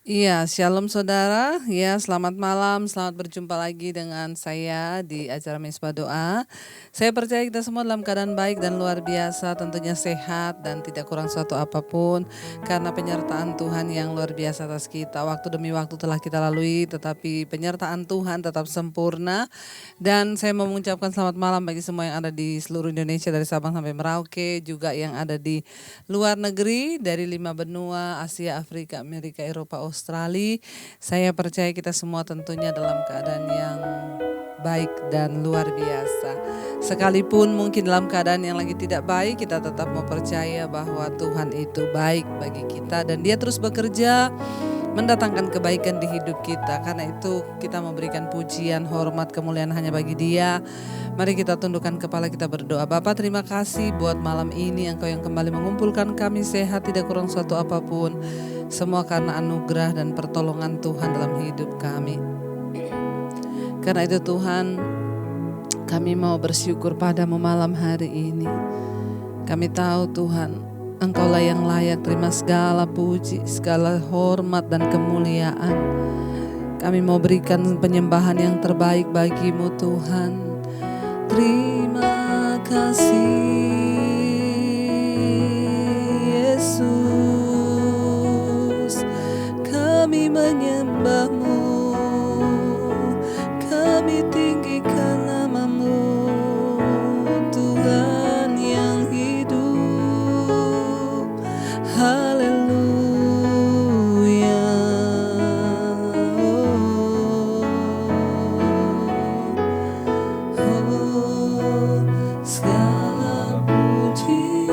Iya, shalom saudara. Ya, selamat malam. Selamat berjumpa lagi dengan saya di acara Misbah Doa. Saya percaya kita semua dalam keadaan baik dan luar biasa, tentunya sehat dan tidak kurang suatu apapun karena penyertaan Tuhan yang luar biasa atas kita. Waktu demi waktu telah kita lalui, tetapi penyertaan Tuhan tetap sempurna. Dan saya mau mengucapkan selamat malam bagi semua yang ada di seluruh Indonesia dari Sabang sampai Merauke, juga yang ada di luar negeri dari 5 benua, Asia, Afrika, Amerika, Eropa, Australia. Saya percaya kita semua tentunya dalam keadaan yang baik dan luar biasa. Sekalipun mungkin dalam keadaan yang lagi tidak baik, kita tetap mau percaya bahwa Tuhan itu baik bagi kita dan Dia terus bekerja mendatangkan kebaikan di hidup kita. Karena itu kita memberikan pujian, hormat, kemuliaan hanya bagi Dia. Mari kita tundukkan kepala, kita berdoa. Bapa, terima kasih buat malam ini Engkau yang kembali mengumpulkan kami sehat, tidak kurang suatu apapun. Semua karena anugerah dan pertolongan Tuhan dalam hidup kami. Karena itu Tuhan, kami mau bersyukur padamu malam hari ini. Kami tahu Tuhan, Engkaulah yang layak terima segala puji, segala hormat dan kemuliaan. Kami mau berikan penyembahan yang terbaik bagimu Tuhan. Terima kasih Yesus, kami menyembahmu, kami tinggikan namamu, Tuhan yang hidup. Haleluya. Segala puji,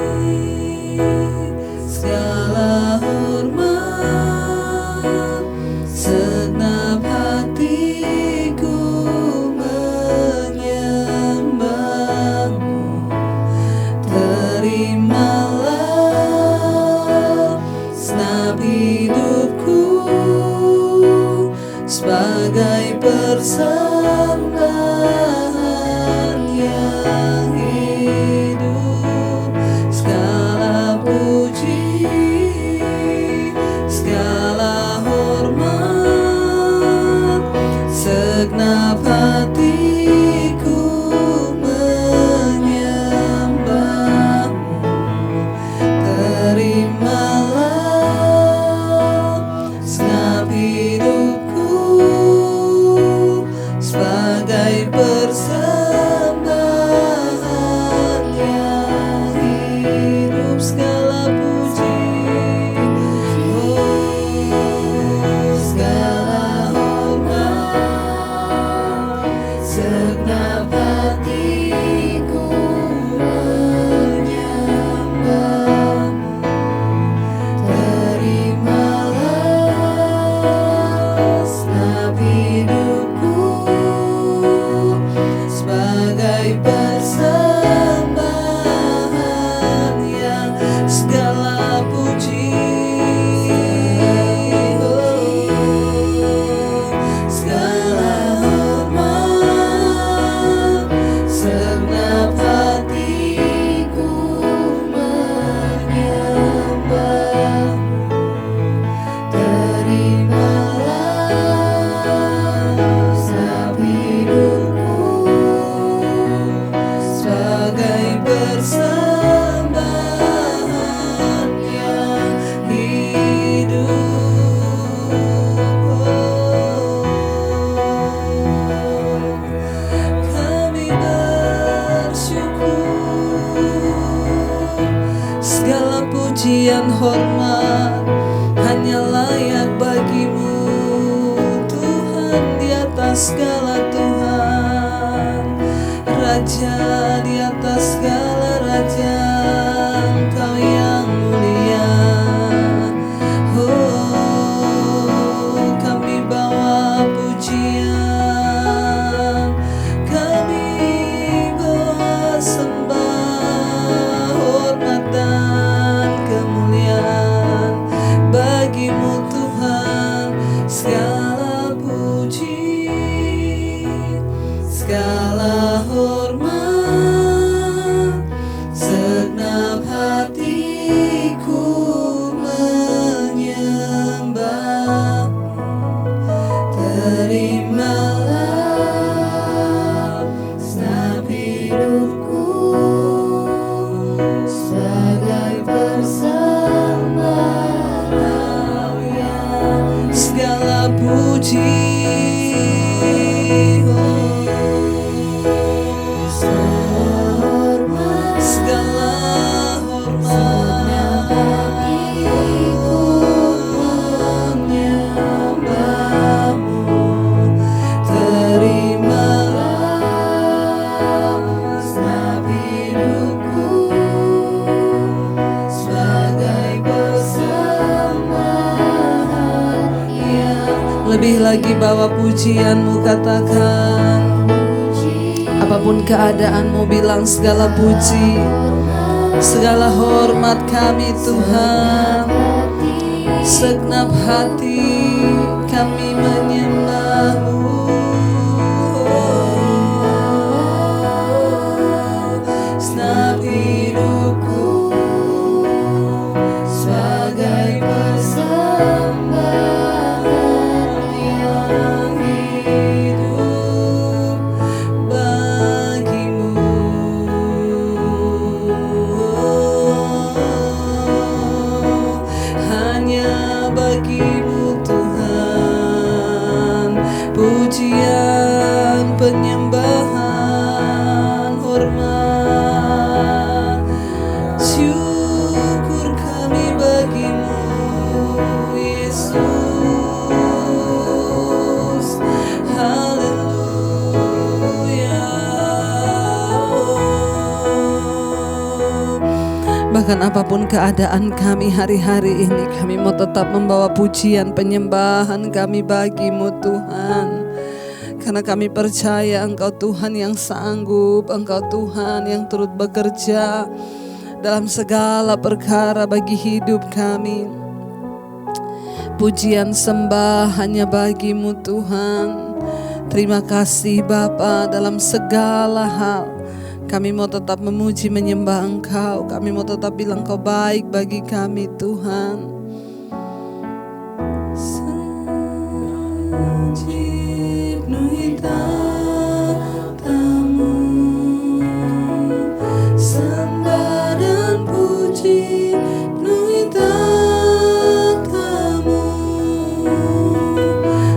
segala hormat, segenap hatiku menyembahmu. Terimalah segenap hidupku sebagai persembahan yang hidup. Segala puji, segala hormat, segenap hatiku menyembahmu. Terimalah segenap hidupku sebagai persembahan yang hidup. Segala puji, segala hormat, segenap hatiku menyembahmu. Terimalah segenap hidupku sebagai persembahan yang segala puji, segala hormat, segenap hatiku menyembahmu. Terimalah segenap hidupku sebagai persembahan yang hidup. Kami bersyukur, segala pujian hormat hanya layak bagimu Tuhan, di atas segala Tuhan, Raja di atas segala raja, Engkau yang mulia. Oh, kami bawa pujian, kami bawa sembah, hormat dan kemuliaan bagimu Tuhan. Segala puji, segala hormat, lebih lagi bawa pujianmu, katakan. Apapun keadaanmu, bilang segala puji, segala hormat kami Tuhan. Segenap hati kami menyembah-Mu. Segenap hidupku sebagai persembahan yang hidup bagimu. Hanya bagimu Tuhan, pujian, penyembahan, hormat, syukur kami bagimu, Yesus. Haleluya. Bahkan apapun keadaan kami hari-hari ini, kami mau tetap membawa pujian, penyembahan kami bagimu Tuhan. Karena kami percaya Engkau Tuhan yang sanggup, Engkau Tuhan yang turut bekerja dalam segala perkara bagi hidup kami. Pujian sembah hanya bagimu Tuhan. Terima kasih Bapa dalam segala hal. Kami mau tetap memuji menyembah Engkau. Kami mau tetap bilang Engkau baik bagi kami Tuhan. Penuhi tatamu, sembah dan puji, penuhi tatamu,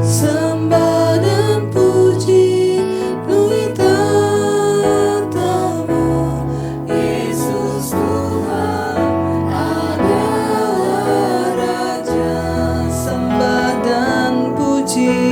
sembah dan puji, penuhi tatamu. Yesus Tuhan adalah Raja, sembah dan puji.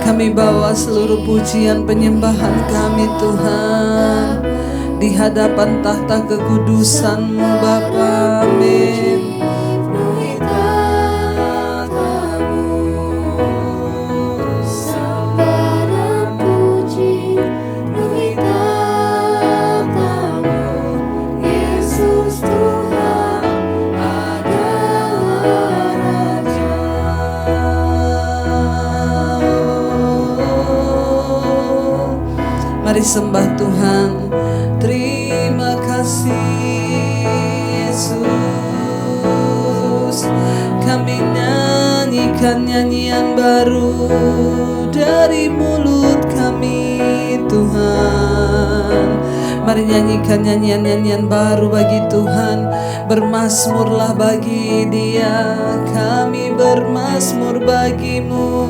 Kami bawa seluruh pujian penyembahan kami Tuhan di hadapan tahta kekudusan-Mu Bapa. Amin. Mari sembah Tuhan. Terima kasih Yesus. Kami nyanyikan nyanyian baru dari mulut kami Tuhan. Mari nyanyikan nyanyian-nyanyian baru bagi Tuhan. Bermazmurlah bagi Dia, kami bermazmur bagimu,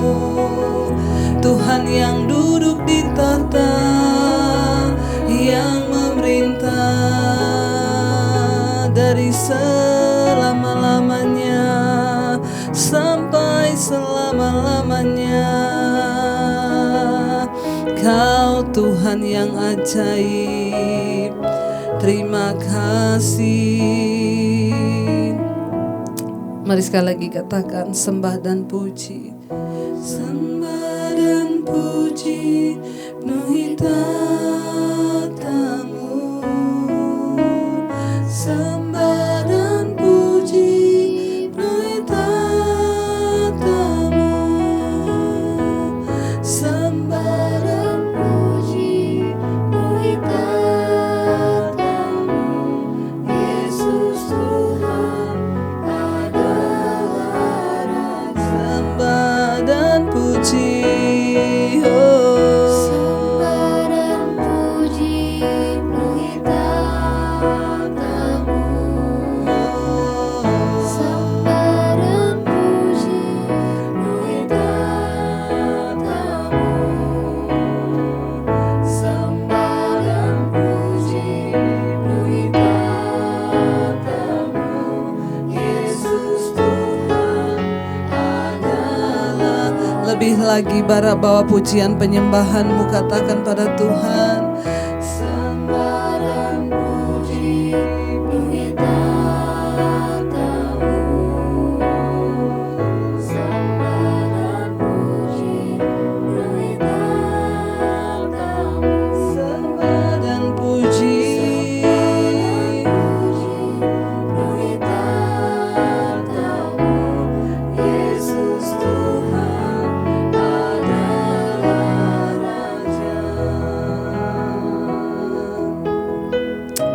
Tuhan yang duduk di tahta, yang memerintah dari selama-lamanya sampai selama-lamanya. Kau Tuhan yang ajaib, terima kasih. Mari sekali lagi katakan sembah dan puji. Sembah dan puji penuhi tatamu. Sembah dan puji penuhi tatamu. Sembah dan puji penuhi tatamu. Yesus Tuhan adalah Raja. Sembah dan puji, Sembah dan puji penuhi tatamu. Sembah dan puji penuhi tatamu. Sembah dan puji penuhi tatamu. Yesus Tuhan adalah. lebih lagi bawa pujian penyembahanmu, katakan pada Tuhan. Sembah dan puji penuhi tatamu. Sembah dan puji penuhi tatamu. Sembah dan puji, Penuhi tatamu. Yesus Tuhan adalah Raja.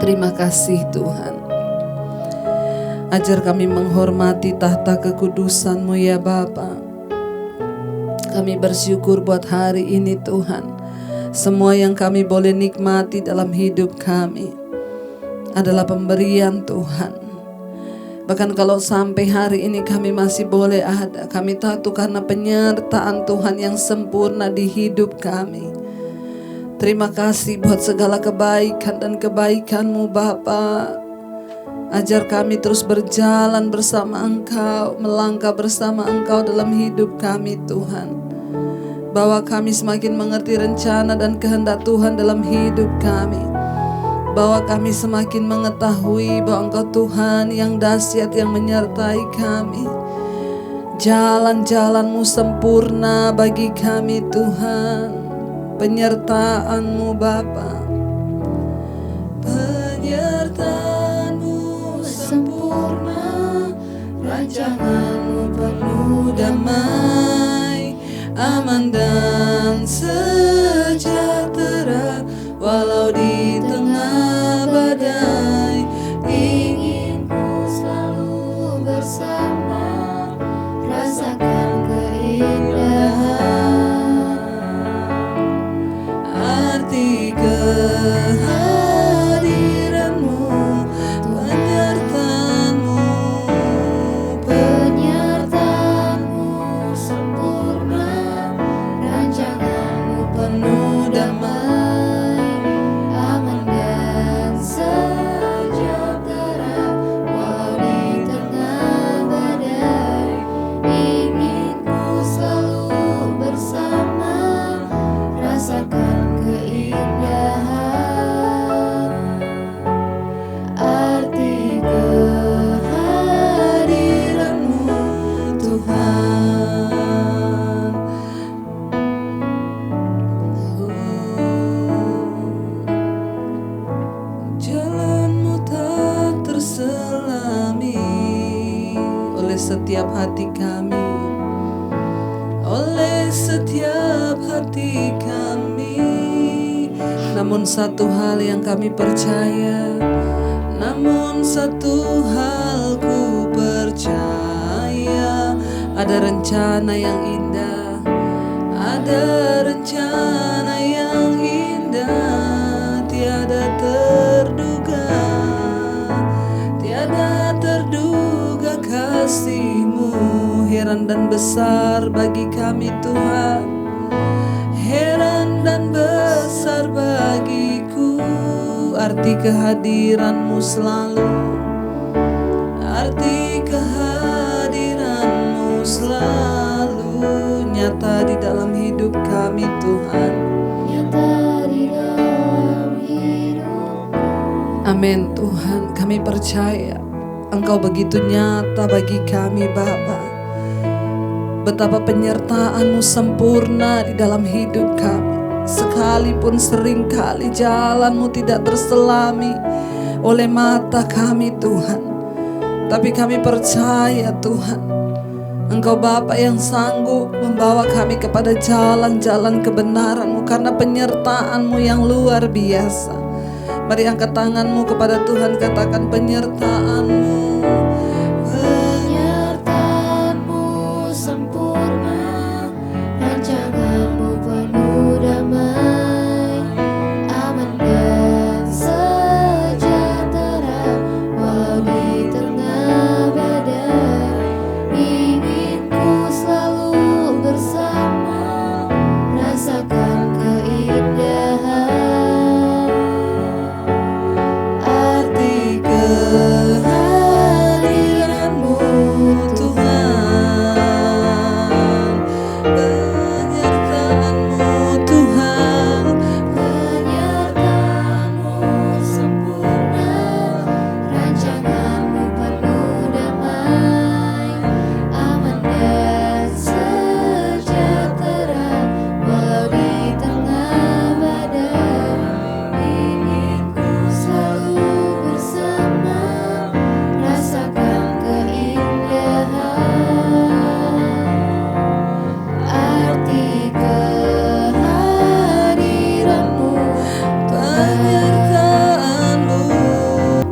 terima kasih Tuhan. Ajar kami menghormati tahta kekudusan-Mu ya Bapa. Kami bersyukur buat hari ini Tuhan. Semua yang kami boleh nikmati dalam hidup kami adalah pemberian Tuhan. Bahkan kalau sampai hari ini kami masih boleh ada, kami tahu karena penyertaan Tuhan yang sempurna di hidup kami. Terima kasih buat segala kebaikan dan kebaikan-Mu Bapa. Ajar kami terus berjalan bersama Engkau, melangkah bersama Engkau dalam hidup kami Tuhan. Bawa kami semakin mengerti rencana dan kehendak Tuhan dalam hidup kami. Bawa kami semakin mengetahui bahwa Engkau Tuhan yang dahsyat yang menyertai kami. Jalan-jalan-Mu sempurna bagi kami Tuhan. Penyertaan-Mu Bapa. Penyertaan-Mu sempurna, rancangan-Mu penuh damai, aman dan sejahtera walau di tengah badai. Ingin ku selalu bersama, rasakan keindahan. Arti kehadiran-Mu, penyertaan-Mu, Penyertaan-Mu sempurna, rancangan-Mu penuh damai, aman dan sejahtera walau di tengah badai. Ingin ku selalu bersama, rasakan keindahan. Arti kehadiran-Mu Tuhan. Jalan-Mu tak terselami oleh setiap hati kami, oleh setiap hati kami. Namun satu hal yang kami percaya, namun satu hal ku percaya, ada rencana yang indah, ada rencana yang indah, tiada terduga, tiada terduga kasih-Mu heran dan besar bagi kami Tuhan. Heran dan besar bagiku arti kehadiran-Mu selalu. nyata di dalam hidup kami Tuhan. nyata di dalam hidup. Amin Tuhan, kami percaya Engkau begitu nyata bagi kami Bapa. Betapa penyertaan-Mu sempurna di dalam hidup kami. Sekalipun seringkali jalan-Mu tidak terselami oleh mata kami Tuhan, tapi kami percaya Tuhan, Engkau Bapa yang sanggup membawa kami kepada jalan-jalan kebenaran-Mu karena penyertaan-Mu yang luar biasa. Mari angkat tangan-Mu kepada Tuhan, katakan penyertaan-Mu. Penyertaan-Mu sempurna, rancangan-Mu penuh damai, aman dan sejahtera, walau di tengah badai. Ingin ku selalu bersama, rasakan keindahan. Arti kehadiran-Mu Tuhan, penyertaan-Mu Tuhan, penyertaan-Mu sempurna, rancangan-Mu penuh damai, aman dan sejahtera, walau di tengah badai. Ingin ku selalu bersama, rasakan keindahan. Arti kehadiran-Mu, penyertaan-Mu.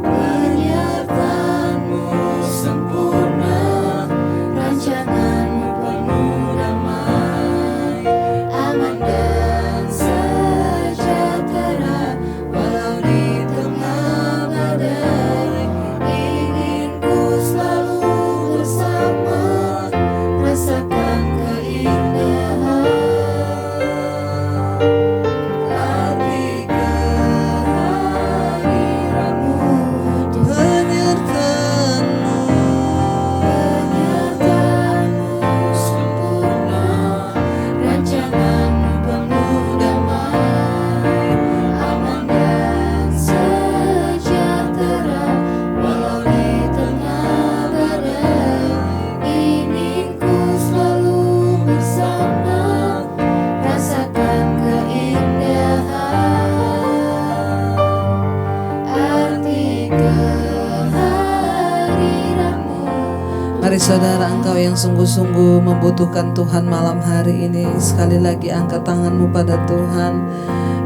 penyertaan-Mu sempurna, rancangan-Mu penuh damai, aman dan sejahtera, walau di tengah badai. Ingin ku selalu bersama, rasakan keindahan. Arti kehadiran-Mu, Penyertaan-Mu, penyertaan-Mu sempurna, rancangan-Mu penuh damai, aman dan sejahtera, walau di tengah badai. Ingin ku selalu bersama, rasakan keindahan. Arti kehadiran-Mu. Mari saudara, engkau yang sungguh-sungguh membutuhkan Tuhan malam hari ini, sekali lagi angkat tanganmu pada Tuhan.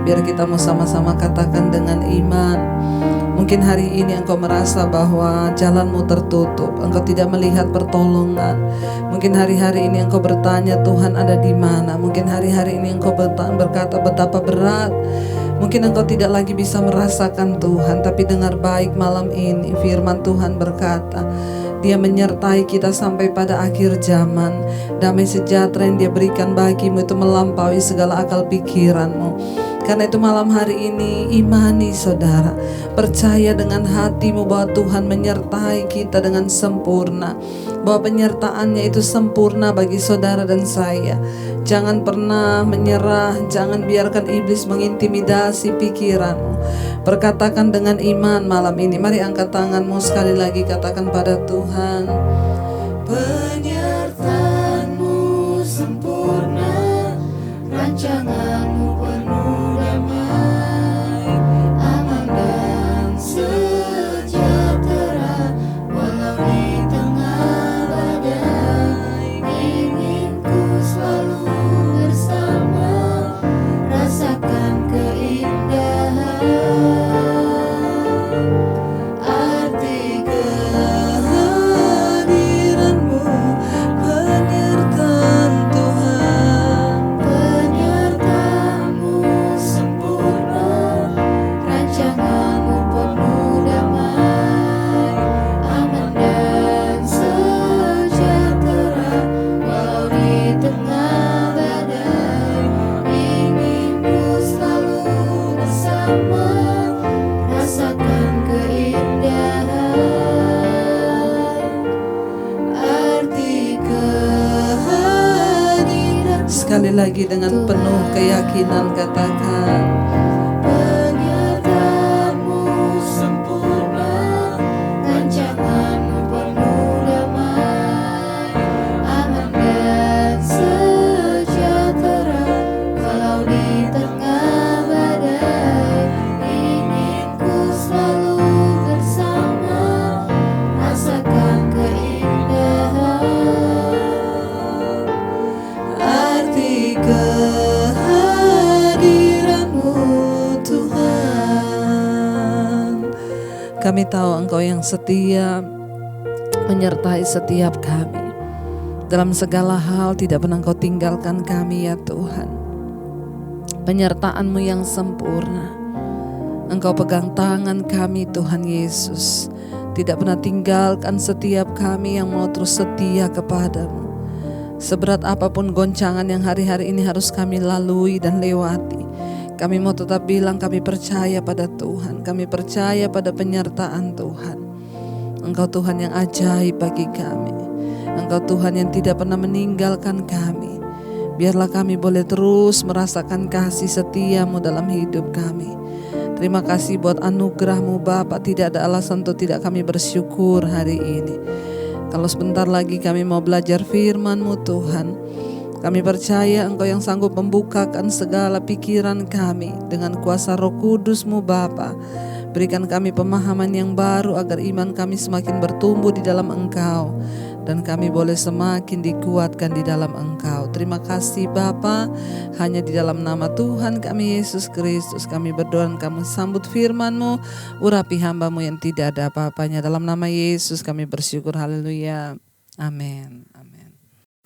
Biar kita mau sama-sama katakan dengan iman. Mungkin hari ini engkau merasa bahwa jalanmu tertutup, engkau tidak melihat pertolongan. Mungkin hari-hari ini engkau bertanya, Tuhan ada di mana? Mungkin hari-hari ini engkau berkata betapa berat. Mungkin engkau tidak lagi bisa merasakan Tuhan, tapi dengar baik malam ini firman Tuhan berkata, Dia menyertai kita sampai pada akhir zaman. Damai sejahtera yang Dia berikan bagimu itu melampaui segala akal pikiranmu. Karena itu malam hari ini imani saudara, percaya dengan hatimu bahwa Tuhan menyertai kita dengan sempurna, bahwa penyertaannya itu sempurna bagi saudara dan saya. Jangan pernah menyerah, jangan biarkan iblis mengintimidasi pikiranmu. Perkatakan dengan iman malam ini. Mari angkat tanganmu sekali lagi, katakan pada Tuhan. Penyertaan-Mu sempurna, rancangan-Mu penuh damai, aman dan sejahtera, walau di tengah badai. Ingin ku selalu bersama, rasakan keindahan. Arti Kehadiranmu, penyertaan Tuhan. penyertaan-Mu lagi dengan penuh keyakinan katakan. Penyertaanmu sempurna, rancanganmu penuh damai, aman dan sejahtera. Walau di tengah badai, ingin ku selalu bersama, rasakan keindahan. Arti kehadiran-Mu Tuhan. Kami tahu Engkau yang setia menyertai setiap kami. Dalam segala hal tidak pernah Engkau tinggalkan kami ya Tuhan. Penyertaan-Mu yang sempurna. Engkau pegang tangan kami Tuhan Yesus. Tidak pernah tinggalkan setiap kami yang mau terus setia kepadamu. Seberat apapun goncangan yang hari-hari ini harus kami lalui dan lewati, kami mau tetap bilang kami percaya pada Tuhan. Kami percaya pada penyertaan Tuhan. Engkau Tuhan yang ajaib bagi kami. Engkau Tuhan yang tidak pernah meninggalkan kami. Biarlah kami boleh terus merasakan kasih setia-Mu dalam hidup kami. Terima kasih buat anugerah-Mu Bapa. Tidak ada alasan untuk tidak kami bersyukur hari ini. Kalau sebentar lagi kami mau belajar firman-Mu Tuhan, kami percaya Engkau yang sanggup membukakan segala pikiran kami dengan kuasa Roh Kudus-Mu Bapa. Berikan kami pemahaman yang baru agar iman kami semakin bertumbuh di dalam Engkau dan kami boleh semakin dikuatkan di dalam Engkau. Terima kasih Bapa, hanya di dalam nama Tuhan kami Yesus Kristus kami berdoa dan kami sambut firman-Mu. Urapi hamba-Mu yang tidak ada apa-apanya. Dalam nama Yesus kami bersyukur, haleluya, amin.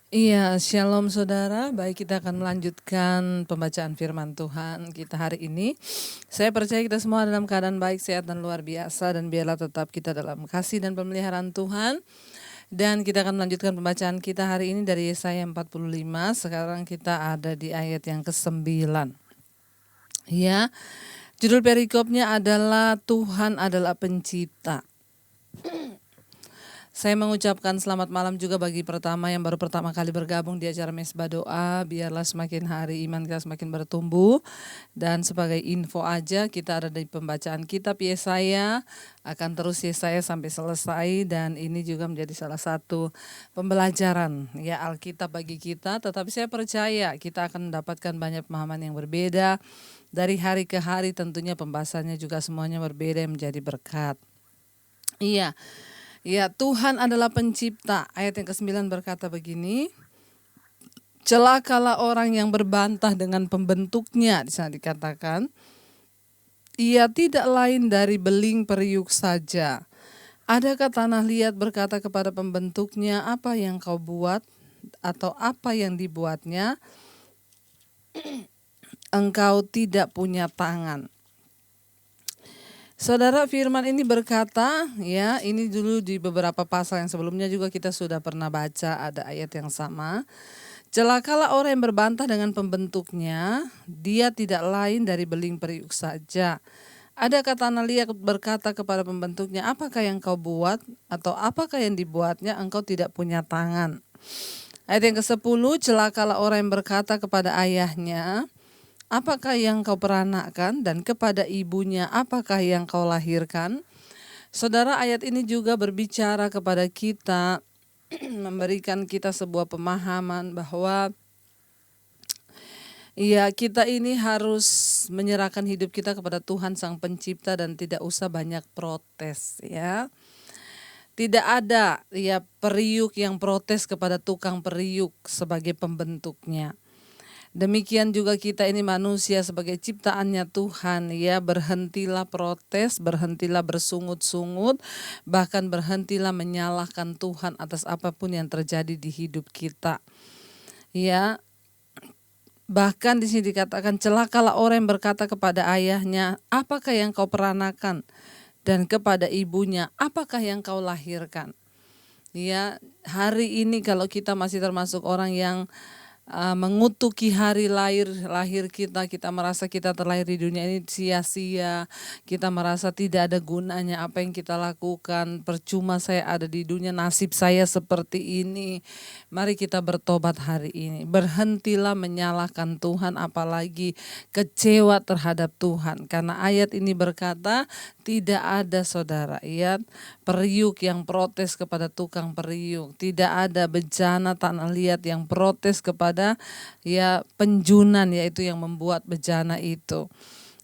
Iya, shalom saudara. Baik, kita akan melanjutkan pembacaan firman Tuhan kita hari ini. Saya percaya kita semua dalam keadaan baik, sehat dan luar biasa, dan biarlah tetap kita dalam kasih dan pemeliharaan Tuhan. Dan kita akan melanjutkan pembacaan kita hari ini dari Yesaya 45. Sekarang kita ada di ayat yang ke-9. Ya, judul perikopnya adalah Tuhan adalah pencipta. Saya mengucapkan selamat malam juga bagi pertama yang baru pertama kali bergabung di acara Mesbah Doa. Biarlah semakin hari iman kita semakin bertumbuh. Dan sebagai info aja, kita ada di pembacaan kitab Yesaya, akan terus Yesaya sampai selesai, dan ini juga menjadi salah satu pembelajaran ya Alkitab bagi kita. Tetapi saya percaya kita akan mendapatkan banyak pemahaman yang berbeda dari hari ke hari. Tentunya pembahasannya juga semuanya berbeda yang menjadi berkat. Iya. Ya, Tuhan adalah pencipta. Ayat yang ke-9 berkata begini. Celakalah orang yang berbantah dengan pembentuknya. Di sana dikatakan, ia tidak lain dari beling periuk saja. Adakah tanah liat berkata kepada pembentuknya, apa yang kau buat atau apa yang dibuatnya? Engkau tidak punya tangan. Saudara, firman ini berkata, ya, ini dulu di beberapa pasal yang sebelumnya juga kita sudah pernah baca, ada ayat yang sama. Celakalah orang yang berbantah dengan pembentuknya, dia tidak lain dari beling periuk saja. Adakah tanah liat berkata kepada pembentuknya, apakah yang kau buat atau apakah yang dibuatnya? Engkau tidak punya tangan. Ayat yang ke-10, celakalah orang yang berkata kepada ayahnya, apakah yang kau peranakkan, dan kepada ibunya, apakah yang kau lahirkan? Saudara, ayat ini juga berbicara kepada kita, memberikan kita sebuah pemahaman bahwa ya, kita ini harus menyerahkan hidup kita kepada Tuhan Sang Pencipta dan tidak usah banyak protes ya. Tidak ada ya periuk yang protes kepada tukang periuk sebagai pembentuknya. Demikian juga kita ini manusia sebagai ciptaannya Tuhan, ya, berhentilah protes, berhentilah bersungut-sungut, bahkan berhentilah menyalahkan Tuhan atas apapun yang terjadi di hidup kita. Ya, bahkan di sini dikatakan celakalah orang yang berkata kepada ayahnya, apakah yang kau peranakan? Dan kepada ibunya, apakah yang kau lahirkan? Ya, hari ini kalau kita masih termasuk orang yang mengutuki hari lahir kita, kita merasa kita terlahir di dunia ini sia-sia, kita merasa tidak ada gunanya apa yang kita lakukan, percuma saya ada di dunia, nasib saya seperti ini. Mari kita bertobat hari ini, berhentilah menyalahkan Tuhan, apalagi kecewa terhadap Tuhan, karena ayat ini berkata tidak ada saudara, periuk yang protes kepada tukang periuk, tidak ada bejana tanah liat yang protes kepada penjunan, yaitu yang membuat bejana itu.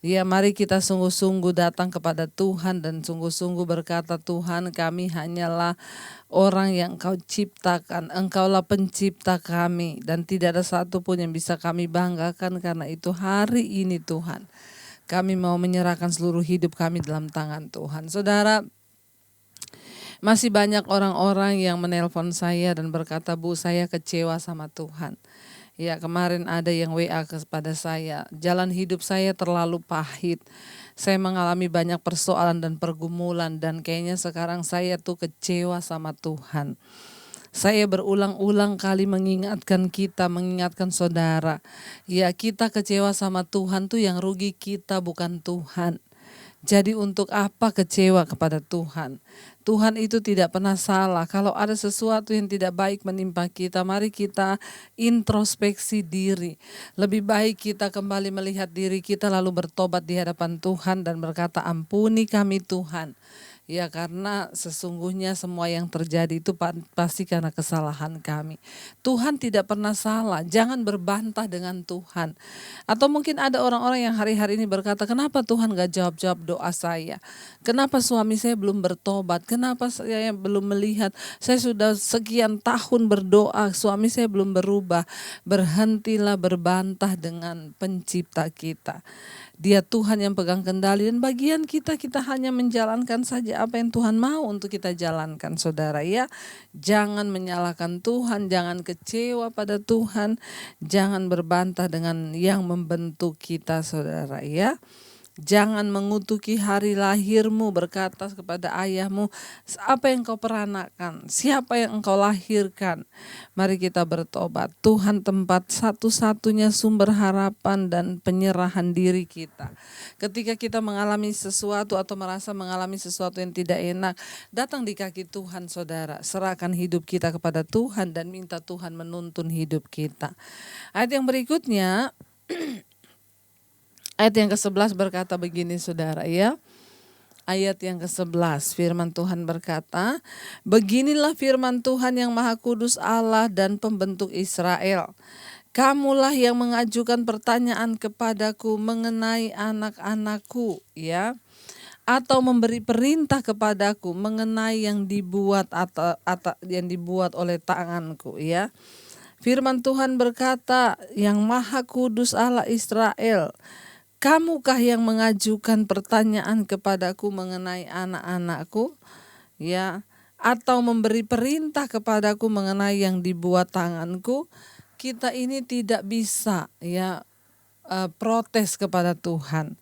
Mari kita sungguh-sungguh datang kepada Tuhan dan sungguh-sungguh berkata, Tuhan, kami hanyalah orang yang Engkau ciptakan, Engkaulah pencipta kami, dan tidak ada satu pun yang bisa kami banggakan. Karena itu hari ini Tuhan, kami mau menyerahkan seluruh hidup kami dalam tangan Tuhan. Saudara, masih banyak orang-orang yang menelpon saya dan berkata, Bu, saya kecewa sama Tuhan. Kemarin ada yang WA kepada saya, jalan hidup saya terlalu pahit. Saya mengalami banyak persoalan dan pergumulan, dan kayaknya sekarang saya tuh kecewa sama Tuhan. Saya berulang-ulang kali mengingatkan saudara, kita kecewa sama Tuhan tuh yang rugi kita, bukan Tuhan. Jadi untuk apa kecewa kepada Tuhan? Tuhan itu tidak pernah salah. Kalau ada sesuatu yang tidak baik menimpa kita, mari kita introspeksi diri. Lebih baik kita kembali melihat diri kita lalu bertobat di hadapan Tuhan dan berkata, ampuni kami Tuhan. Karena sesungguhnya semua yang terjadi itu pasti karena kesalahan kami. Tuhan tidak pernah salah, jangan berbantah dengan Tuhan. Atau mungkin ada orang-orang yang hari-hari ini berkata, kenapa Tuhan gak jawab-jawab doa saya? Kenapa suami saya belum bertobat? Kenapa saya belum melihat? Saya sudah sekian tahun berdoa, suami saya belum berubah. Berhentilah berbantah dengan pencipta kita. Dia Tuhan yang pegang kendali, dan bagian kita hanya menjalankan saja apa yang Tuhan mau untuk kita jalankan, saudara. Jangan menyalahkan Tuhan, jangan kecewa pada Tuhan, jangan berbantah dengan yang membentuk kita, saudara. Jangan mengutuki hari lahirmu, berkata kepada ayahmu, apa yang kau peranakan, siapa yang engkau lahirkan. Mari kita bertobat. Tuhan tempat satu-satunya sumber harapan dan penyerahan diri kita. Ketika kita mengalami sesuatu atau merasa mengalami sesuatu yang tidak enak, datang di kaki Tuhan, saudara. Serahkan hidup kita kepada Tuhan dan minta Tuhan menuntun hidup kita. Ayat yang berikutnya, ayat yang ke-11 berkata begini, saudara. Ayat yang ke-11, firman Tuhan berkata, beginilah firman Tuhan yang Maha Kudus, Allah dan pembentuk Israel. Kamulah yang mengajukan pertanyaan kepadaku mengenai anak-anakku, atau memberi perintah kepadaku mengenai yang dibuat atau yang dibuat oleh tanganku, Firman Tuhan berkata, yang Maha Kudus Allah Israel, kamukah yang mengajukan pertanyaan kepadaku mengenai anak-anakku, atau memberi perintah kepadaku mengenai yang dibuat tanganku? Kita ini tidak bisa protes kepada Tuhan.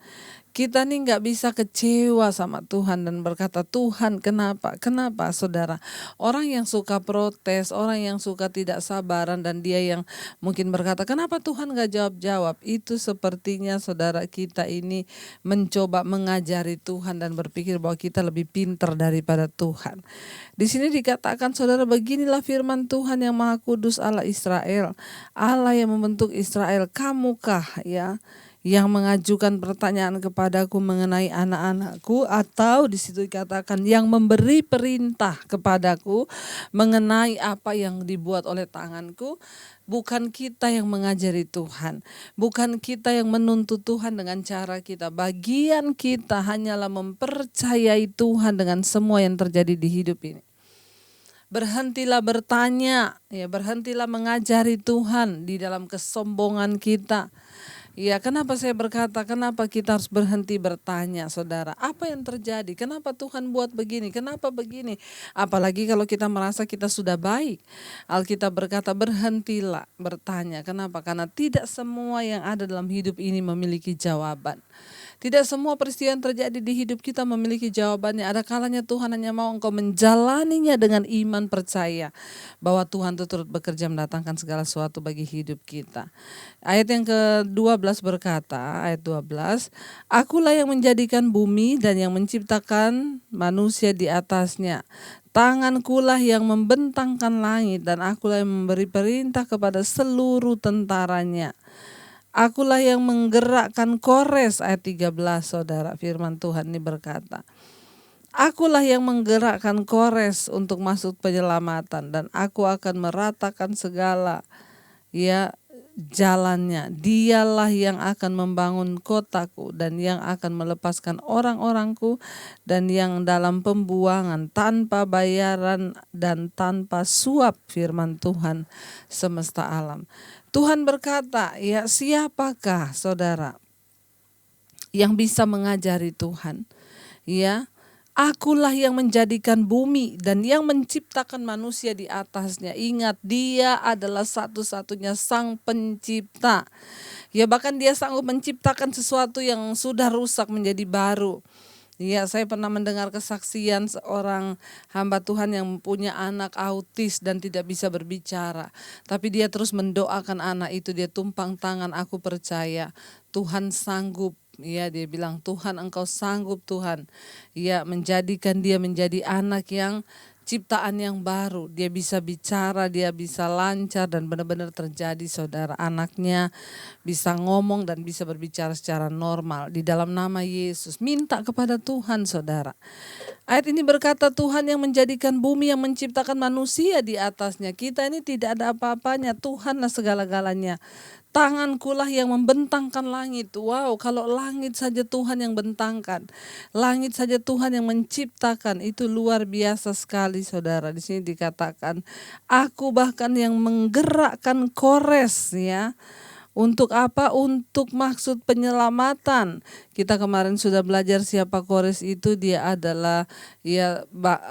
Kita nih gak bisa kecewa sama Tuhan dan berkata, Tuhan kenapa? Kenapa, saudara? Orang yang suka protes, orang yang suka tidak sabaran, dan dia yang mungkin berkata, kenapa Tuhan gak jawab-jawab? Itu sepertinya saudara kita ini mencoba mengajari Tuhan dan berpikir bahwa kita lebih pintar daripada Tuhan. Di sini dikatakan, saudara, beginilah firman Tuhan yang Maha Kudus Allah Israel, Allah yang membentuk Israel, kamukah yang mengajukan pertanyaan kepadaku mengenai anak-anakku, atau di situ dikatakan yang memberi perintah kepadaku mengenai apa yang dibuat oleh tanganku. Bukan kita yang mengajari Tuhan, bukan kita yang menuntut Tuhan dengan cara kita. Bagian kita hanyalah mempercayai Tuhan dengan semua yang terjadi di hidup ini. Berhentilah bertanya, berhentilah mengajari Tuhan di dalam kesombongan kita. Kenapa saya berkata, kenapa kita harus berhenti bertanya, saudara? Apa yang terjadi? Kenapa Tuhan buat begini? Kenapa begini? Apalagi kalau kita merasa kita sudah baik. Alkitab berkata, berhentilah bertanya. Kenapa? Karena tidak semua yang ada dalam hidup ini memiliki jawaban. Tidak semua peristiwa yang terjadi di hidup kita memiliki jawabannya. Ada kalanya Tuhan hanya mau engkau menjalaninya dengan iman percaya bahwa Tuhan itu turut bekerja mendatangkan segala sesuatu bagi hidup kita. Ayat yang ke-12 berkata, ayat 12, Akulah yang menjadikan bumi dan yang menciptakan manusia di atasnya. Tangankulah yang membentangkan langit dan akulah yang memberi perintah kepada seluruh tentaranya. Akulah yang menggerakkan Kores, ayat 13, saudara, firman Tuhan ini berkata. Akulah yang menggerakkan Kores untuk masuk penyelamatan dan aku akan meratakan segala jalannya. Dialah yang akan membangun kotaku dan yang akan melepaskan orang-orangku dan yang dalam pembuangan tanpa bayaran dan tanpa suap, firman Tuhan semesta alam. Tuhan berkata, siapakah saudara yang bisa mengajari Tuhan? Akulah yang menjadikan bumi dan yang menciptakan manusia di atasnya. Ingat, Dia adalah satu-satunya Sang Pencipta. Bahkan Dia sanggup menciptakan sesuatu yang sudah rusak menjadi baru. Saya pernah mendengar kesaksian seorang hamba Tuhan yang punya anak autis dan tidak bisa berbicara. Tapi dia terus mendoakan anak itu, dia tumpang tangan, aku percaya Tuhan sanggup. Dia bilang, Tuhan engkau sanggup Tuhan. Menjadikan dia menjadi anak yang ciptaan yang baru. Dia bisa bicara, dia bisa lancar dan benar-benar terjadi saudara. Anaknya bisa ngomong dan bisa berbicara secara normal di dalam nama Yesus. Minta kepada Tuhan saudara. Ayat ini berkata Tuhan yang menjadikan bumi, yang menciptakan manusia di atasnya. Kita ini tidak ada apa-apanya, Tuhanlah segala-galanya. Tangankulah yang membentangkan langit. Wow, kalau langit saja Tuhan yang bentangkan, langit saja Tuhan yang menciptakan, itu luar biasa sekali saudara. Di sini dikatakan, aku bahkan yang menggerakkan Kores Untuk apa? Untuk maksud penyelamatan. Kita kemarin sudah belajar siapa Kores itu. Dia adalah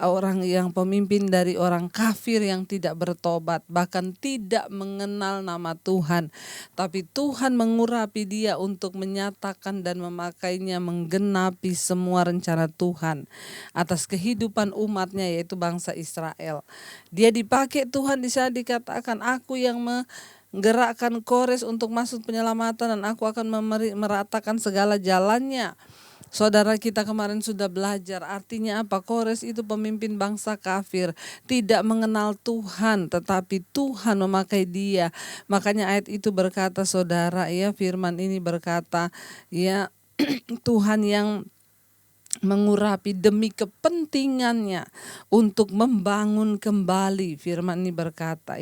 orang yang pemimpin dari orang kafir yang tidak bertobat, bahkan tidak mengenal nama Tuhan. Tapi Tuhan mengurapi dia untuk menyatakan dan memakainya menggenapi semua rencana Tuhan atas kehidupan umatnya, yaitu bangsa Israel. Dia dipakai Tuhan, di sana dikatakan, aku yang menggerakkan Kores untuk masuk penyelamatan dan aku akan meratakan segala jalannya. Saudara, kita kemarin sudah belajar artinya apa? Kores itu pemimpin bangsa kafir, tidak mengenal Tuhan, tetapi Tuhan memakai dia. Makanya ayat itu berkata saudara, firman ini berkata, Tuhan yang mengurapi demi kepentingannya untuk membangun kembali. Firman ini berkata,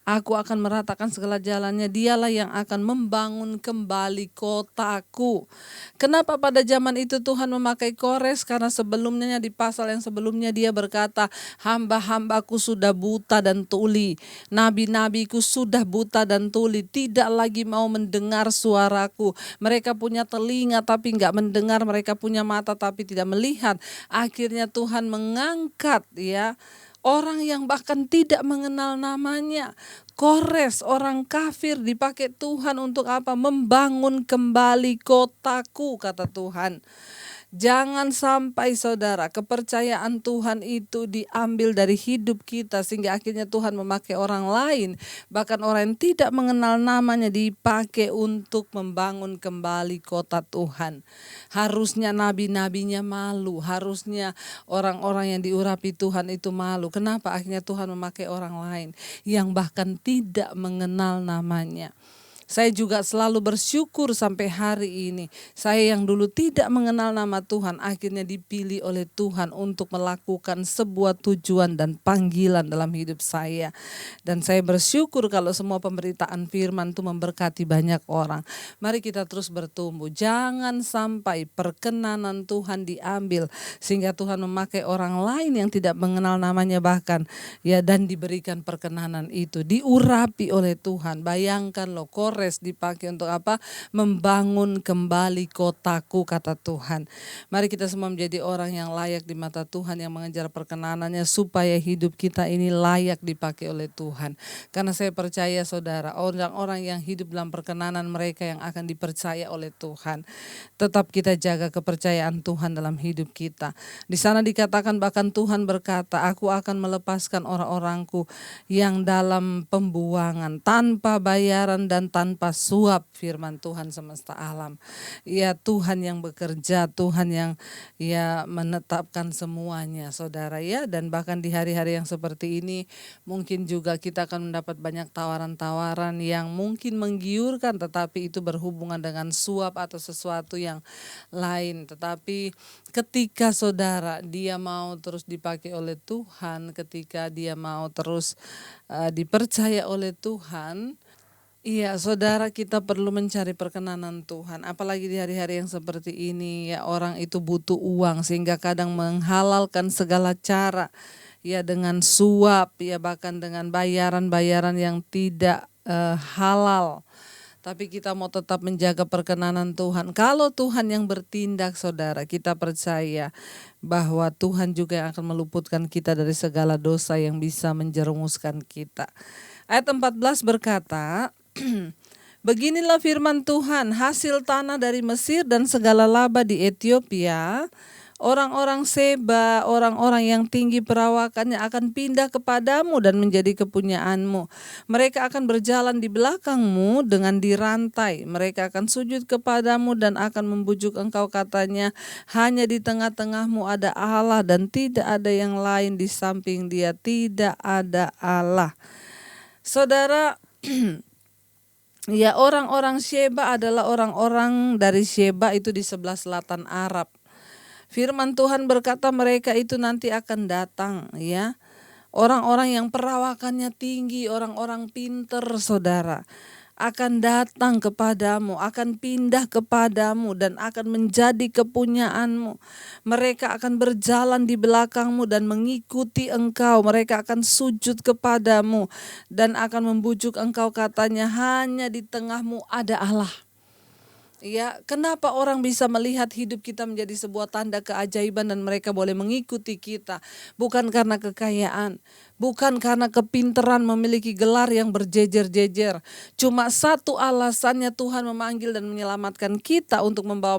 aku akan meratakan segala jalannya. Dialah yang akan membangun kembali kotaku. Kenapa pada zaman itu Tuhan memakai Kores? Karena sebelumnya, di pasal yang sebelumnya, dia berkata, hamba-hambaku sudah buta dan tuli, nabi-nabiku sudah buta dan tuli, tidak lagi mau mendengar suaraku. Mereka punya telinga tapi enggak mendengar, mereka punya mata tapi tidak melihat. Akhirnya Tuhan mengangkat orang yang bahkan tidak mengenal namanya. Kores, orang kafir, dipakai Tuhan untuk apa? Membangun kembali kotaku, kata Tuhan. Jangan sampai saudara kepercayaan Tuhan itu diambil dari hidup kita sehingga akhirnya Tuhan memakai orang lain, bahkan orang yang tidak mengenal namanya, dipakai untuk membangun kembali kota Tuhan. Harusnya nabi-nabinya malu, harusnya orang-orang yang diurapi Tuhan itu malu. Kenapa akhirnya Tuhan memakai orang lain yang bahkan tidak mengenal namanya? Saya juga selalu bersyukur sampai hari ini. Saya yang dulu tidak mengenal nama Tuhan, akhirnya dipilih oleh Tuhan untuk melakukan sebuah tujuan dan panggilan dalam hidup saya. Dan saya bersyukur kalau semua pemberitaan firman itu memberkati banyak orang. Mari kita terus bertumbuh. Jangan sampai perkenanan Tuhan diambil sehingga Tuhan memakai orang lain yang tidak mengenal namanya bahkan dan diberikan perkenanan itu. Diurapi oleh Tuhan. Bayangkan loh, Kores Kores dipakai untuk apa? Membangun kembali kotaku, kata Tuhan. Mari kita semua menjadi orang yang layak di mata Tuhan, yang mengejar perkenanannya supaya hidup kita ini layak dipakai oleh Tuhan. Karena saya percaya saudara, orang-orang yang hidup dalam perkenanan mereka yang akan dipercaya oleh Tuhan. Tetap kita jaga kepercayaan Tuhan dalam hidup kita. Di sana dikatakan bahkan Tuhan berkata, aku akan melepaskan orang-orangku yang dalam pembuangan tanpa bayaran dan tanpa suap, firman Tuhan semesta alam. Ya Tuhan yang bekerja, Tuhan yang menetapkan semuanya saudara ya. Dan bahkan di hari-hari yang seperti ini mungkin juga kita akan mendapat banyak tawaran-tawaran yang mungkin menggiurkan, tetapi itu berhubungan dengan suap atau sesuatu yang lain. Tetapi ketika saudara dia mau terus dipakai oleh Tuhan, ketika dia mau terus dipercaya oleh Tuhan, iya saudara, kita perlu mencari perkenanan Tuhan. Apalagi di hari-hari yang seperti ini ya, orang itu butuh uang sehingga kadang menghalalkan segala cara ya, dengan suap ya, bahkan dengan bayaran-bayaran yang tidak halal. Tapi kita mau tetap menjaga perkenanan Tuhan. Kalau Tuhan yang bertindak saudara, kita percaya bahwa Tuhan juga yang akan meluputkan kita dari segala dosa yang bisa menjerumuskan kita. Ayat 14 berkata, beginilah firman Tuhan, hasil tanah dari Mesir dan segala laba di Ethiopia, orang-orang Seba, orang-orang yang tinggi perawakannya akan pindah kepadamu dan menjadi kepunyaanmu. Mereka akan berjalan di belakangmu dengan dirantai. Mereka akan sujud kepadamu dan akan membujuk engkau, katanya, hanya di tengah-tengahmu ada Allah dan tidak ada yang lain di samping Dia, tidak ada Allah. Saudara, ya orang-orang Sheba adalah orang-orang dari Sheba itu di sebelah selatan Arab. Firman Tuhan berkata mereka itu nanti akan datang ya. Orang-orang yang perawakannya tinggi, orang-orang pinter saudara, akan datang kepadamu, akan pindah kepadamu dan akan menjadi kepunyaanmu. Mereka akan berjalan di belakangmu dan mengikuti engkau. Mereka akan sujud kepadamu dan akan membujuk engkau, katanya, hanya di tengahmu ada Allah. Ya, kenapa orang bisa melihat hidup kita menjadi sebuah tanda keajaiban dan mereka boleh mengikuti kita? Bukan karena kekayaan, bukan karena kepintaran memiliki gelar yang berjejer-jejer. Cuma satu alasannya, Tuhan memanggil dan menyelamatkan kita untuk membawa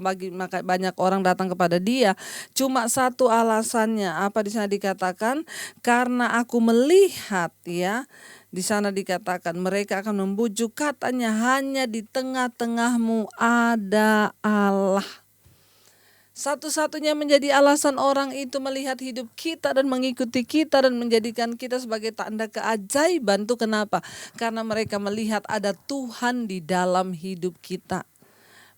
banyak orang datang kepada Dia. Cuma satu alasannya, apa di sana dikatakan? Karena aku melihat ya. Di sana dikatakan mereka akan membujuk, katanya, hanya di tengah-tengahmu ada Allah. Satu-satunya menjadi alasan orang itu melihat hidup kita dan mengikuti kita dan menjadikan kita sebagai tanda keajaiban itu kenapa? Karena mereka melihat ada Tuhan di dalam hidup kita.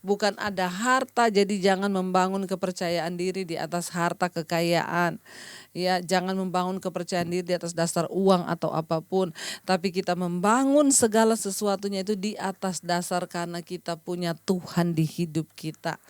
Bukan ada harta, jadi jangan membangun kepercayaan diri di atas harta kekayaan. Ya, jangan membangun kepercayaan diri di atas dasar uang atau apapun. Tapi kita membangun segala sesuatunya itu di atas dasar karena kita punya Tuhan di hidup kita.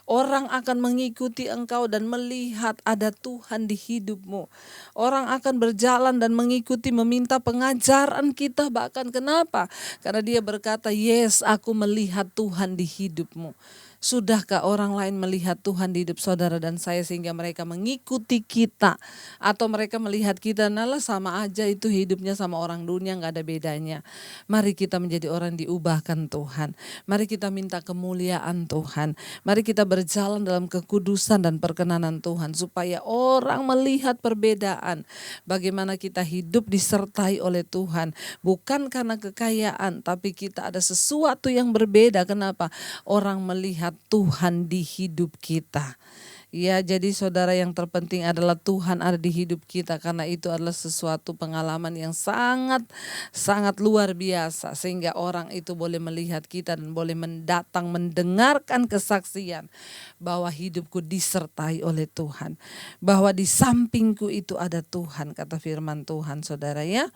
Orang akan mengikuti engkau dan melihat ada Tuhan di hidupmu. Orang akan berjalan dan mengikuti, meminta pengajaran kita bahkan. Kenapa? Karena dia berkata, yes, aku melihat Tuhan di hidupmu. Sudahkah orang lain melihat Tuhan di hidup saudara dan saya sehingga mereka mengikuti kita? Atau mereka melihat kita, nalah sama aja itu hidupnya sama orang dunia, gak ada bedanya. Mari kita menjadi orang diubahkan Tuhan. Mari kita minta kemuliaan Tuhan. Mari kita berjalan dalam kekudusan dan perkenanan Tuhan. Supaya orang melihat perbedaan. Bagaimana kita hidup disertai oleh Tuhan. Bukan karena kekayaan, tapi kita ada sesuatu yang berbeda. Kenapa? Orang melihat Tuhan di hidup kita. Ya, jadi saudara, yang terpenting adalah Tuhan ada di hidup kita, karena itu adalah sesuatu pengalaman yang sangat luar biasa sehingga orang itu boleh melihat kita dan boleh mendatang mendengarkan kesaksian bahwa hidupku disertai oleh Tuhan, bahwa di sampingku itu ada Tuhan, kata firman Tuhan saudara ya.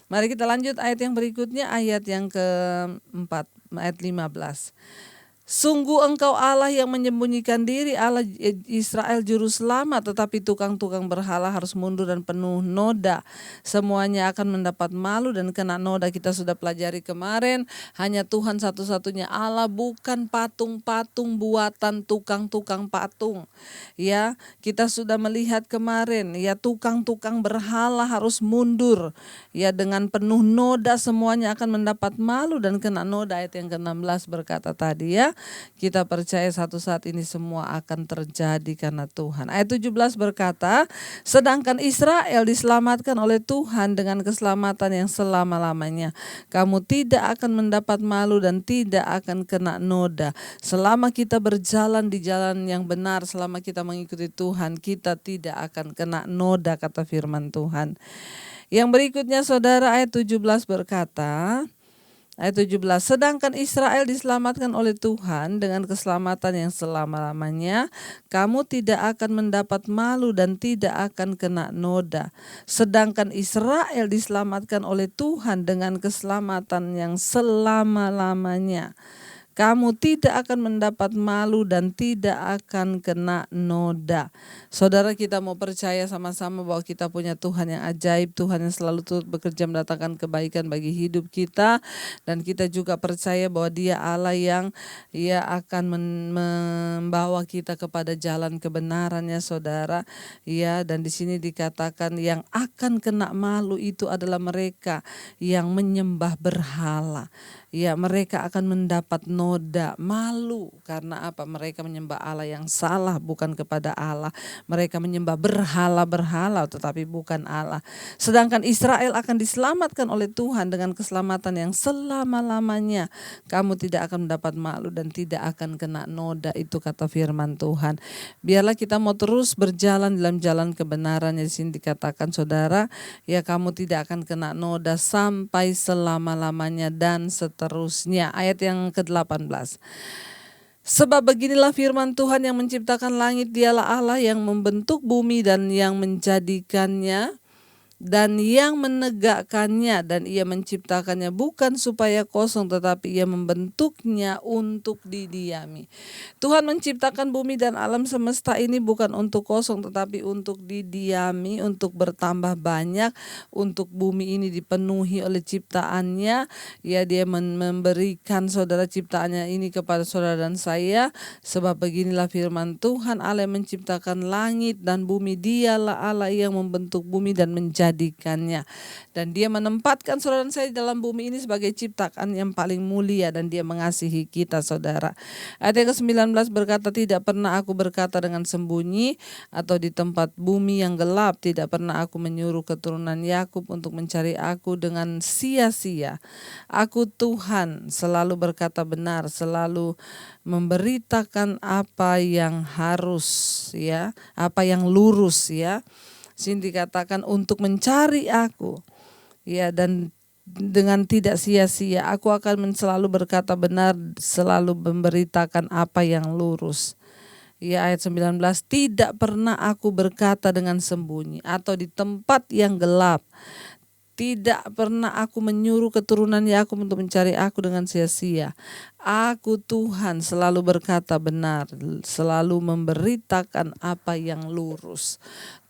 Mari kita lanjut ayat yang berikutnya, ayat yang keempat, ayat 15. Sungguh engkau Allah yang menyembunyikan diri, Allah Israel juru selamat, tetapi tukang-tukang berhala harus mundur dan penuh noda. Semuanya akan mendapat malu dan kena noda. Kita sudah pelajari kemarin, hanya Tuhan satu-satunya Allah, bukan patung-patung buatan tukang-tukang patung. Ya, kita sudah melihat kemarin, ya tukang-tukang berhala harus mundur. Ya, dengan penuh noda semuanya akan mendapat malu dan kena noda. Ayat yang ke-16 berkata tadi ya. Kita percaya satu saat ini semua akan terjadi karena Tuhan. Ayat 17 berkata, sedangkan Israel diselamatkan oleh Tuhan dengan keselamatan yang selama-lamanya. Kamu tidak akan mendapat malu dan tidak akan kena noda. Selama kita berjalan di jalan yang benar, selama kita mengikuti Tuhan, kita tidak akan kena noda, kata firman Tuhan. Yang berikutnya saudara, ayat 17 berkata, ayat 17, sedangkan Israel diselamatkan oleh Tuhan dengan keselamatan yang selama-lamanya, kamu tidak akan mendapat malu dan tidak akan kena noda. Sedangkan Israel diselamatkan oleh Tuhan dengan keselamatan yang selama-lamanya, kamu tidak akan mendapat malu dan tidak akan kena noda. Saudara, kita mau percaya sama-sama bahwa kita punya Tuhan yang ajaib, Tuhan yang selalu turut bekerja mendatangkan kebaikan bagi hidup kita. Dan kita juga percaya bahwa Dia Allah yang akan membawa kita kepada jalan kebenarannya, saudara. Ya, dan di sini dikatakan yang akan kena malu itu adalah mereka yang menyembah berhala. Ya, mereka akan mendapat noda, malu. Karena apa? Mereka menyembah Allah yang salah, bukan kepada Allah. Mereka menyembah berhala-berhala tetapi bukan Allah. Sedangkan Israel akan diselamatkan oleh Tuhan dengan keselamatan yang selama-lamanya. Kamu tidak akan mendapat malu dan tidak akan kena noda, itu kata firman Tuhan. Biarlah kita mau terus berjalan dalam jalan kebenaran. Di sini dikatakan saudara, ya kamu tidak akan kena noda sampai selama-lamanya dan seterusnya. Ayat yang ke-18. Sebab beginilah firman Tuhan yang menciptakan langit, Dialah Allah yang membentuk bumi dan yang menjadikannya dan yang menegakkannya, dan Ia menciptakannya bukan supaya kosong tetapi Ia membentuknya untuk didiami. Tuhan menciptakan bumi dan alam semesta ini bukan untuk kosong tetapi untuk didiami, untuk bertambah banyak, untuk bumi ini dipenuhi oleh ciptaannya. Ya, Dia memberikan saudara ciptaannya ini kepada saudara dan saya. Sebab beginilah firman Tuhan Allah yang menciptakan langit dan bumi, Dialah Allah yang membentuk bumi dan menjadikannya, dan Dia menempatkan saudara dan saya dalam bumi ini sebagai ciptaan yang paling mulia, dan Dia mengasihi kita, saudara. Ayat yang ke-19 berkata, tidak pernah aku berkata dengan sembunyi atau di tempat bumi yang gelap, tidak pernah aku menyuruh keturunan Yakub untuk mencari aku dengan sia-sia. Aku Tuhan selalu berkata benar, selalu memberitakan apa yang harus, ya, apa yang lurus, ya. Sini dikatakan untuk mencari aku, ya, dan dengan tidak sia-sia aku akan selalu berkata benar, selalu memberitakan apa yang lurus. Ya, ayat 19, tidak pernah aku berkata dengan sembunyi atau di tempat yang gelap. Tidak pernah aku menyuruh keturunan Yakub untuk mencari aku dengan sia-sia. Aku Tuhan selalu berkata benar, selalu memberitakan apa yang lurus.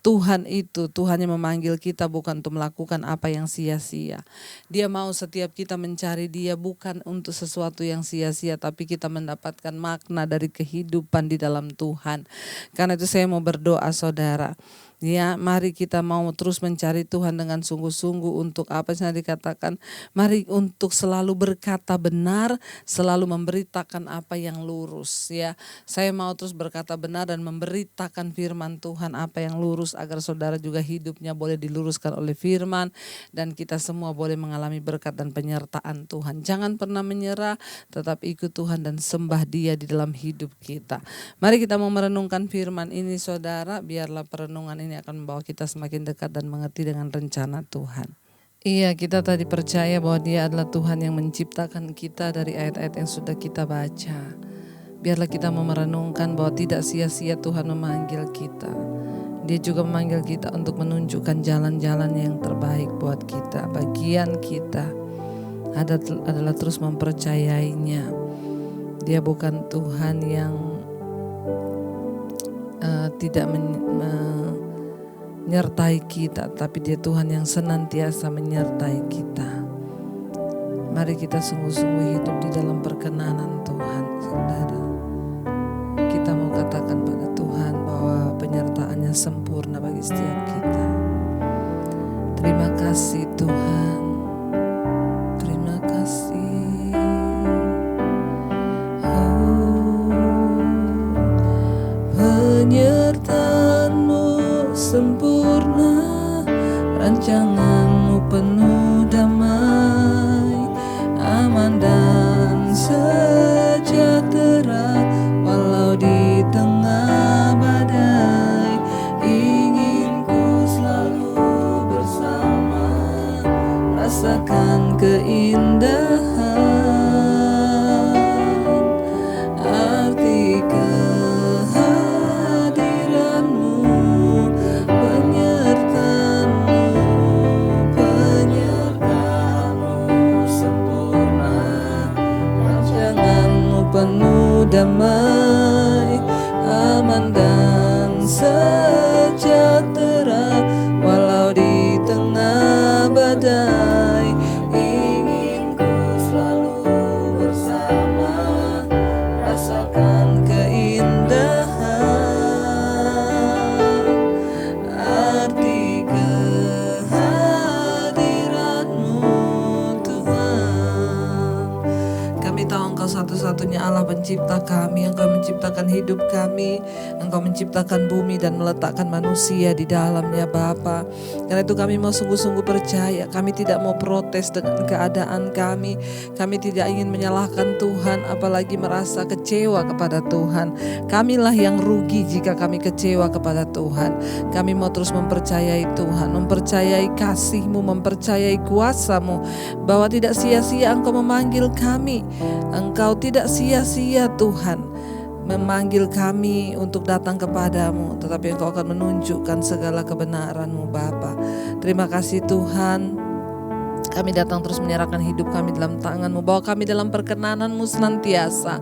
Tuhan itu, Tuhan yang memanggil kita bukan untuk melakukan apa yang sia-sia. Dia mau setiap kita mencari Dia bukan untuk sesuatu yang sia-sia, tapi kita mendapatkan makna dari kehidupan di dalam Tuhan. Karena itu saya mau berdoa saudara. Ya, mari kita mau terus mencari Tuhan dengan sungguh-sungguh. Untuk apa yang dikatakan? Mari untuk selalu berkata benar, selalu memberitakan apa yang lurus. Ya, saya mau terus berkata benar dan memberitakan firman Tuhan apa yang lurus, agar saudara juga hidupnya boleh diluruskan oleh firman, dan kita semua boleh mengalami berkat dan penyertaan Tuhan. Jangan pernah menyerah, tetap ikut Tuhan dan sembah Dia di dalam hidup kita. Mari kita mau merenungkan firman ini saudara, biarlah perenungan ini akan membawa kita semakin dekat dan mengerti dengan rencana Tuhan. Iya, kita tadi percaya bahwa Dia adalah Tuhan yang menciptakan kita dari ayat-ayat yang sudah kita baca. Biarlah kita mau merenungkan bahwa tidak sia-sia Tuhan memanggil kita. Dia juga memanggil kita untuk menunjukkan jalan-jalan yang terbaik buat kita. Bagian kita adalah terus mempercayainya. Dia bukan Tuhan yang tidak menyertai kita, tapi Dia Tuhan yang senantiasa menyertai kita. Mari kita sungguh-sungguh hidup di dalam perkenanan Tuhan, saudara. Kita mau katakan pada Tuhan bahwa penyertaannya sempurna bagi setiap kita. Terima kasih Tuhan, terima kasih. Penyertaan-Mu sempurna, rancangan-Mu penuh damai, aman dan sejahtera walau di tengah badai. Ingin ku selalu bersama, rasakan keindahan arti kehadiran-Mu, penyertaan-Mu sempurna, rancangan-Mu penuh damai, aman dan sejahtera walau di tengah badai. Ingin ku selalu bersama, rasakan keindahan arti kehadiran-Mu Tuhan. Kami tahu Engkau satu-satunya Allah pencipta kami. Engkau menciptakan hidup kami, Engkau menciptakan bumi dan meletakkan manusia di dalamnya Bapa. Karena itu kami mau sungguh-sungguh percaya. Kami tidak mau protes dengan keadaan kami. Kami tidak ingin menyalahkan Tuhan, apalagi merasa kecewa kepada Tuhan. Kamilah yang rugi jika kami kecewa kepada Tuhan. Kami mau terus mempercayai Tuhan, mempercayai kasih-Mu, mempercayai kuasa-Mu, bahwa tidak sia-sia Engkau memanggil kami. Engkau tidak sia-sia Tuhan memanggil kami untuk datang kepadamu, tetapi Engkau akan menunjukkan segala kebenaran-Mu Bapa. Terima kasih Tuhan. Kami datang terus menyerahkan hidup kami dalam tangan-Mu. Bawa kami dalam perkenanan-Mu senantiasa.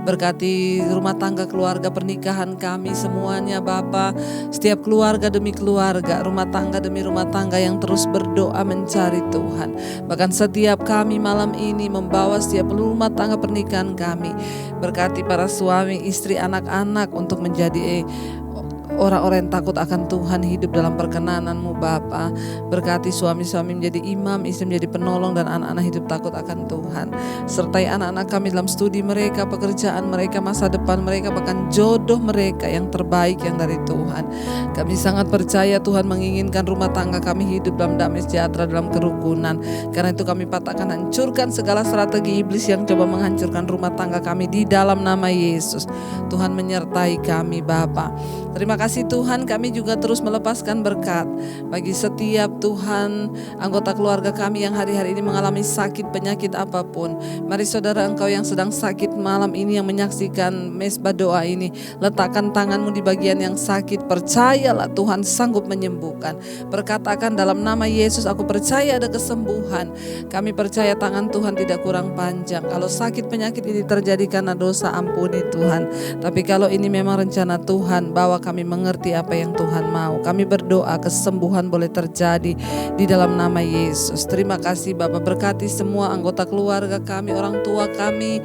Berkati rumah tangga, keluarga, pernikahan kami semuanya Bapa. Setiap keluarga demi keluarga, rumah tangga demi rumah tangga yang terus berdoa mencari Tuhan. Bahkan setiap kami malam ini membawa setiap rumah tangga pernikahan kami. Berkati para suami, istri, anak-anak untuk menjadi orang-orang yang takut akan Tuhan, hidup dalam perkenanan-Mu Bapa. Berkati suami-suami menjadi imam, istri menjadi penolong, dan anak-anak hidup takut akan Tuhan. Sertai anak-anak kami dalam studi mereka, pekerjaan mereka, masa depan mereka, bahkan jodoh mereka yang terbaik yang dari Tuhan. Kami sangat percaya Tuhan menginginkan rumah tangga kami hidup dalam damai sejahtera, dalam kerukunan. Karena itu kami patahkan, hancurkan segala strategi iblis yang coba menghancurkan rumah tangga kami di dalam nama Yesus. Tuhan menyertai kami Bapa. Terima kasih Tuhan, kami juga terus melepaskan berkat bagi setiap Tuhan anggota keluarga kami yang hari-hari ini mengalami sakit penyakit apapun. Mari saudara, engkau yang sedang sakit malam ini, yang menyaksikan mesbah doa ini, letakkan tanganmu di bagian yang sakit. Percayalah Tuhan sanggup menyembuhkan. Berkatakan dalam nama Yesus, aku percaya ada kesembuhan. Kami percaya tangan Tuhan tidak kurang panjang. Kalau sakit penyakit ini terjadi karena dosa, ampuni Tuhan. Tapi kalau ini memang rencana Tuhan, bawa kami mengerti apa yang Tuhan mau. Kami berdoa kesembuhan boleh terjadi di dalam nama Yesus. Terima kasih Bapak, berkati semua anggota keluarga kami, orang tua kami,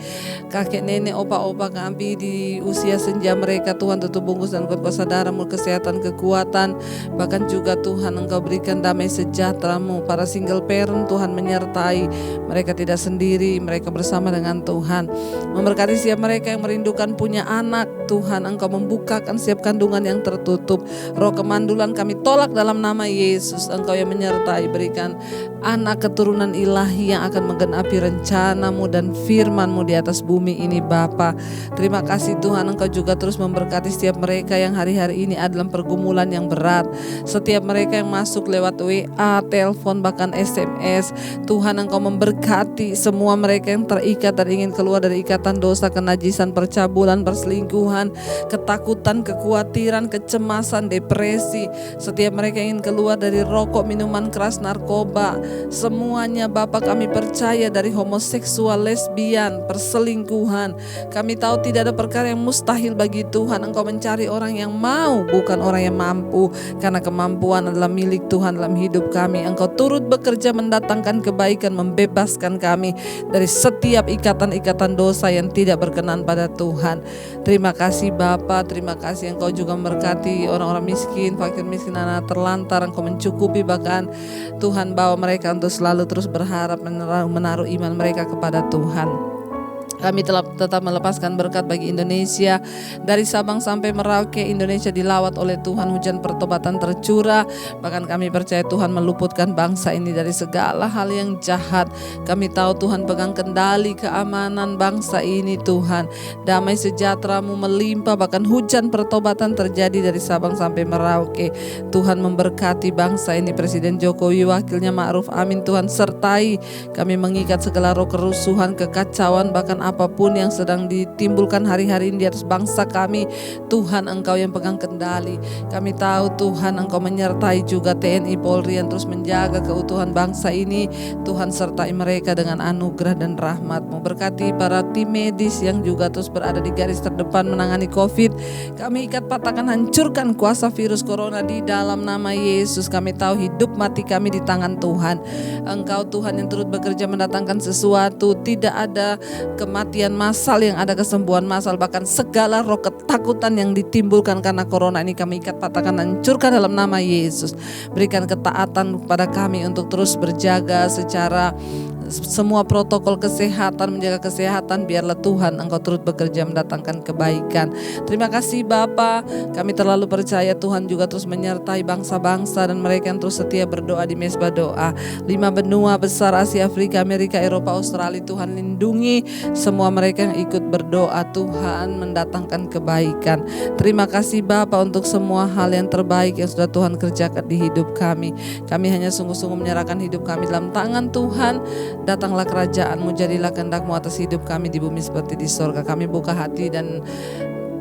kakek nenek, opa-opa kami di usia senja mereka. Tuhan tutup bungkus dan kuasa darah-Mu, kesehatan, kekuatan, bahkan juga Tuhan Engkau berikan damai sejahtera-Mu. Para single parent Tuhan menyertai mereka, tidak sendiri, mereka bersama dengan Tuhan. Memberkati setiap mereka yang merindukan punya anak. Tuhan Engkau membukakan setiap kandungan yang tertutup. Roh kemandulan kami tolak dalam nama Yesus. Engkau yang menyertai, berikan anak keturunan ilahi yang akan menggenapi rencana-Mu dan firman-Mu di atas bumi ini Bapa. Terima kasih Tuhan, Engkau juga terus memberkati setiap mereka yang hari-hari ini ada dalam pergumulan yang berat. Setiap mereka yang masuk lewat WA, telepon, bahkan SMS. Tuhan Engkau memberkati semua mereka yang terikat dan ingin keluar dari ikatan dosa, kenajisan, percabulan, perselingkuhan, ketakutan, kekhawatiran, kekhawatiran, kecemasan, depresi. Setiap mereka ingin keluar dari rokok, minuman keras, narkoba. Semuanya Bapa kami percaya, dari homoseksual, lesbian, perselingkuhan. Kami tahu tidak ada perkara yang mustahil bagi Tuhan. Engkau mencari orang yang mau, bukan orang yang mampu. Karena kemampuan adalah milik Tuhan dalam hidup kami. Engkau turut bekerja mendatangkan kebaikan, membebaskan kami dari setiap ikatan-ikatan dosa yang tidak berkenan pada Tuhan. Terima kasih Bapa, terima kasih Engkau juga memberkati orang-orang miskin, fakir miskin, anak terlantar. Engkau mencukupi, bahkan Tuhan bawa mereka untuk selalu terus berharap, menaruh iman mereka kepada Tuhan. Kami telah tetap melepaskan berkat bagi Indonesia. Dari Sabang sampai Merauke, Indonesia dilawat oleh Tuhan, hujan pertobatan tercurah. Bahkan kami percaya Tuhan meluputkan bangsa ini dari segala hal yang jahat. Kami tahu Tuhan pegang kendali keamanan bangsa ini Tuhan. Damai sejahtera-Mu melimpah, bahkan hujan pertobatan terjadi dari Sabang sampai Merauke. Tuhan memberkati bangsa ini, Presiden Jokowi, wakilnya Ma'ruf Amin, Tuhan sertai. Kami mengikat segala roh kerusuhan, kekacauan, bahkan apapun yang sedang ditimbulkan hari-hari ini di atas bangsa kami. Tuhan, Engkau yang pegang kendali. Kami tahu Tuhan Engkau menyertai juga TNI Polri yang terus menjaga keutuhan bangsa ini. Tuhan sertai mereka dengan anugerah dan rahmat-Mu. Berkati para tim medis yang juga terus berada di garis terdepan menangani COVID. Kami ikat, patahkan, hancurkan kuasa virus corona di dalam nama Yesus. Kami tahu hidup mati kami di tangan Tuhan. Engkau Tuhan yang turut bekerja mendatangkan sesuatu. Tidak ada kematian massal, yang ada kesembuhan massal. Bahkan segala roh ketakutan yang ditimbulkan karena corona ini kami ikat, patahkan, hancurkan dalam nama Yesus. Berikan ketaatan kepada kami untuk terus berjaga secara semua protokol kesehatan, menjaga kesehatan. Biarlah Tuhan Engkau turut bekerja mendatangkan kebaikan. Terima kasih Bapa, kami terlalu percaya Tuhan juga terus menyertai bangsa-bangsa dan mereka yang terus setia berdoa di Mesbah Doa. 5 benua besar, Asia, Afrika, Amerika, Eropa, Australia, Tuhan lindungi semua mereka yang ikut berdoa. Tuhan mendatangkan kebaikan. Terima kasih Bapa untuk semua hal yang terbaik yang sudah Tuhan kerjakan di hidup kami. Kami hanya sungguh-sungguh menyerahkan hidup kami dalam tangan Tuhan. Datanglah kerajaan-Mu, jadilah kehendak-Mu atas hidup kami di bumi seperti di sorga. Kami buka hati dan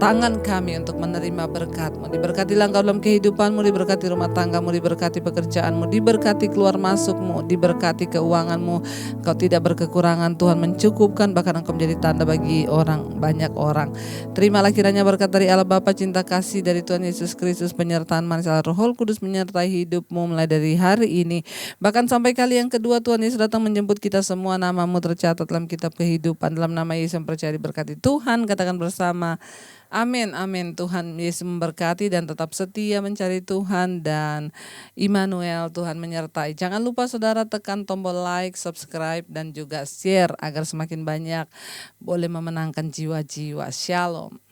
tangan kami untuk menerima berkat-Mu. Diberkatilah Engkau dalam kehidupan-Mu, diberkati rumah tangga-Mu, diberkati pekerjaan-Mu, diberkati keluar masuk-Mu, diberkati keuangan-Mu. Engkau tidak berkekurangan, Tuhan mencukupkan, bahkan Engkau menjadi tanda bagi banyak orang. Terimalah kiranya berkat dari Allah Bapa, cinta kasih dari Tuhan Yesus Kristus, penyertaan manis Allah Roh Kudus menyertai hidup-Mu mulai dari hari ini, bahkan sampai kali yang kedua Tuhan Yesus datang menjemput kita semua. Nama-Mu tercatat dalam kitab kehidupan. Dalam nama Yesus yang percaya diberkati Tuhan, katakan bersama amin, amin. Tuhan Yesus memberkati dan tetap setia mencari Tuhan, dan Immanuel, Tuhan menyertai. Jangan lupa saudara tekan tombol like, subscribe, dan juga share agar semakin banyak boleh memenangkan jiwa-jiwa. Shalom.